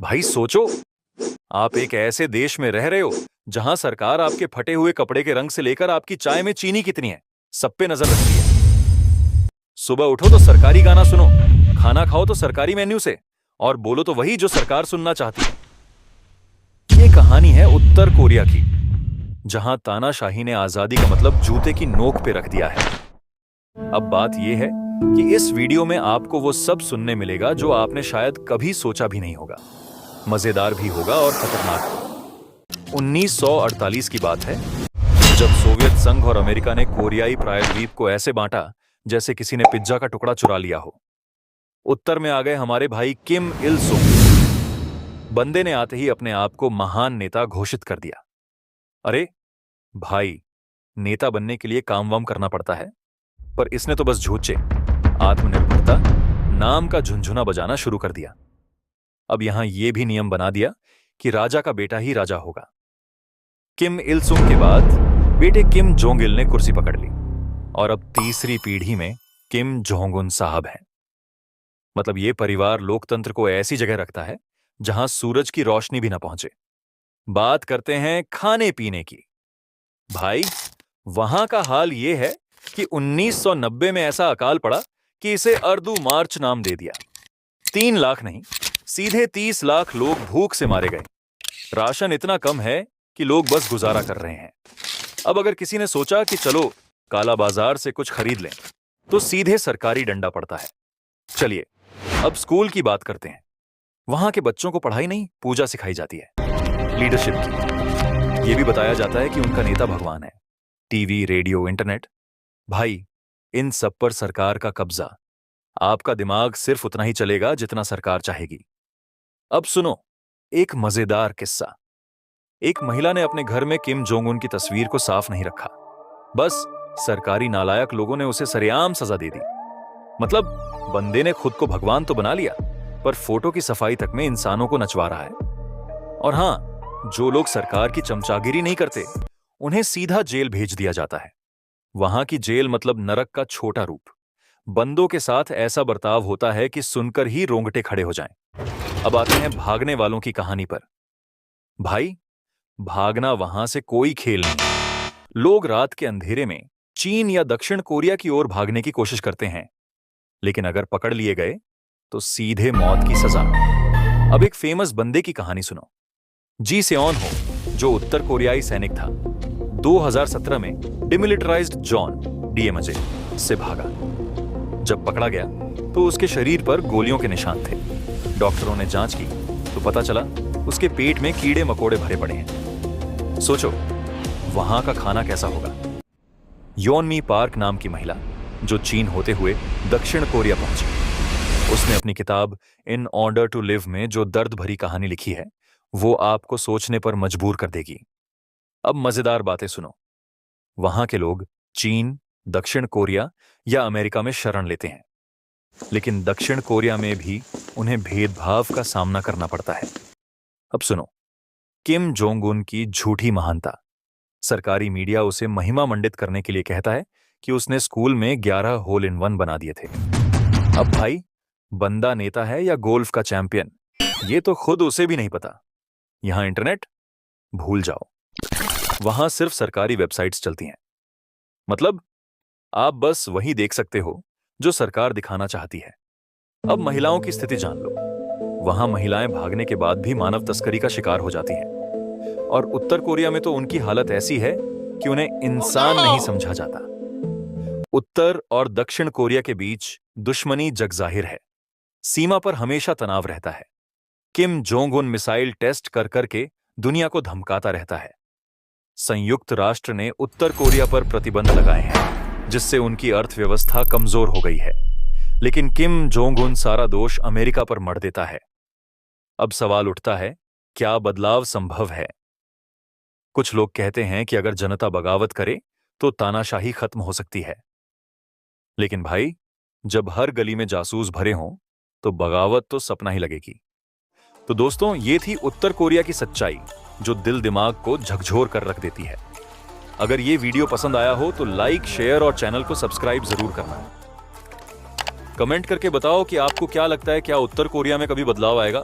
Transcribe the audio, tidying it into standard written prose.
भाई सोचो, आप एक ऐसे देश में रह रहे हो जहां सरकार आपके फटे हुए कपड़े के रंग से लेकर आपकी चाय में चीनी कितनी है सब पे नजर रखती है। सुबह उठो तो सरकारी गाना सुनो, खाना खाओ तो सरकारी मेन्यू से, और बोलो तो वही जो सरकार सुनना चाहती है। ये कहानी है उत्तर कोरिया की, जहां तानाशाही ने आजादी का मतलब जूते की नोक पे रख दिया है। अब बात यह है कि इस वीडियो में आपको वो सब सुनने मिलेगा जो आपने शायद कभी सोचा भी नहीं होगा। मजेदार भी होगा और खतरनाक। 1948 की बात है, जब सोवियत संघ और अमेरिका ने कोरियाई प्रायद्वीप को ऐसे बांटा जैसे किसी ने पिज्जा का टुकड़ा चुरा लिया हो। उत्तर में आ गए हमारे भाई किम इल सुंग। बंदे ने आते ही अपने आप को महान नेता घोषित कर दिया। अरे भाई, नेता बनने के लिए काम वाम करना पड़ता है, पर इसने तो बस झूठे आत्मनिर्भरता नाम का झुनझुना बजाना शुरू कर दिया। अब यहां यह भी नियम बना दिया कि राजा का बेटा ही राजा होगा। किम इल सुंग के बाद बेटे किम जोंग इल ने कुर्सी पकड़ ली, और अब तीसरी पीढ़ी में किम जोंग उन साहब हैं। मतलब ये परिवार लोकतंत्र को ऐसी जगह रखता है जहां सूरज की रोशनी भी ना पहुंचे। बात करते हैं खाने पीने की। भाई, वहां का हाल यह है कि 1990 में ऐसा अकाल पड़ा कि इसे अर्दू मार्च नाम दे दिया। 3 लाख नहीं, सीधे 30 लाख लोग भूख से मारे गए। राशन इतना कम है कि लोग बस गुजारा कर रहे हैं। अब अगर किसी ने सोचा कि चलो काला बाजार से कुछ खरीद लें, तो सीधे सरकारी डंडा पड़ता है। चलिए अब स्कूल की बात करते हैं। वहां के बच्चों को पढ़ाई नहीं, पूजा सिखाई जाती है, लीडरशिप की। यह भी बताया जाता है कि उनका नेता भगवान है। टीवी, रेडियो, इंटरनेट, भाई इन सब पर सरकार का कब्जा। आपका दिमाग सिर्फ उतना ही चलेगा जितना सरकार चाहेगी। अब सुनो एक मजेदार किस्सा। एक महिला ने अपने घर में किम जोंग उन की तस्वीर को साफ नहीं रखा। बस सरकारी नालायक लोगों ने उसे सरेआम सजा दे दी। मतलब बंदे ने खुद को भगवान तो बना लिया, पर फोटो की सफाई तक में इंसानों को नचवा रहा है। और हां, जो लोग सरकार की चमचागिरी नहीं करते उन्हें सीधा जेल भेज दिया जाता है। वहां की जेल मतलब नरक का छोटा रूप। बंदों के साथ ऐसा बर्ताव होता है कि सुनकर ही रोंगटे खड़े हो जाएं। अब आते हैं भागने वालों की कहानी पर। भाई, भागना वहां से कोई खेल नहीं। लोग रात के अंधेरे में चीन या दक्षिण कोरिया की ओर भागने की कोशिश करते हैं, लेकिन अगर पकड़ लिए गए तो सीधे मौत की सजा। अब एक फेमस बंदे की कहानी सुनो। जी सेओन हो, जो उत्तर कोरियाई सैनिक था, 2017 में डिमिलिटराइज्ड जॉन डीएमजे से भागा। जब पकड़ा गया तो उसके शरीर पर गोलियों के निशान थे। डॉक्टरों ने जांच की तो पता चला उसके पेट में कीड़े मकोड़े भरे पड़े हैं। सोचो वहां का खाना कैसा होगा। योनमी पार्क नाम की महिला, जो चीन होते हुए दक्षिण कोरिया पहुंची, उसने अपनी किताब इन ऑर्डर टू लिव में जो दर्द भरी कहानी लिखी है, वो आपको सोचने पर मजबूर कर देगी। अब मजेदार बातें सुनो। वहां के लोग चीन, दक्षिण कोरिया या अमेरिका में शरण लेते हैं, लेकिन दक्षिण कोरिया में भी उन्हें भेदभाव का सामना करना पड़ता है। अब सुनो किम जोंग उन की झूठी महानता। सरकारी मीडिया उसे महिमा मंडित करने के लिए कहता है कि उसने स्कूल में 11 होल इन 1 बना दिए थे। अब भाई, बंदा नेता है या गोल्फ का चैंपियन, ये तो खुद उसे भी नहीं पता। यहां इंटरनेट भूल जाओ। वहां सिर्फ सरकारी वेबसाइट्स चलती हैं। मतलब आप बस वही देख सकते हो जो सरकार दिखाना चाहती है। अब महिलाओं की स्थिति जान लो। वहां महिलाएं भागने के बाद भी मानव तस्करी का शिकार हो जाती हैं, और उत्तर कोरिया में तो उनकी हालत ऐसी है कि उन्हें इंसान नहीं समझा जाता। उत्तर और दक्षिण कोरिया के बीच दुश्मनी जगजाहिर है। सीमा पर हमेशा तनाव रहता है। Kim Jong Un missile test कर करके दुनिया को धमकाता रहता है। संयुक्त राष्ट्र ने उत्तर कोरिया पर प्रतिबंध लगाए हैं, जिससे उनकी अर्थव्यवस्था कमजोर हो गई है। लेकिन किम जोंग उन सारा दोष अमेरिका पर मढ़ देता है। अब सवाल उठता है, क्या बदलाव संभव है? कुछ लोग कहते हैं कि अगर जनता बगावत करे तो तानाशाही खत्म हो सकती है। लेकिन भाई, जब हर गली में जासूस भरे हों तो बगावत तो सपना ही लगेगी। तो दोस्तों, ये थी उत्तर कोरिया की सच्चाई, जो दिल दिमाग को झकझोर कर रख देती है। अगर ये वीडियो पसंद आया हो तो लाइक, शेयर और चैनल को सब्सक्राइब जरूर करना। कमेंट करके बताओ कि आपको क्या लगता है, क्या उत्तर कोरिया में कभी बदलाव आएगा?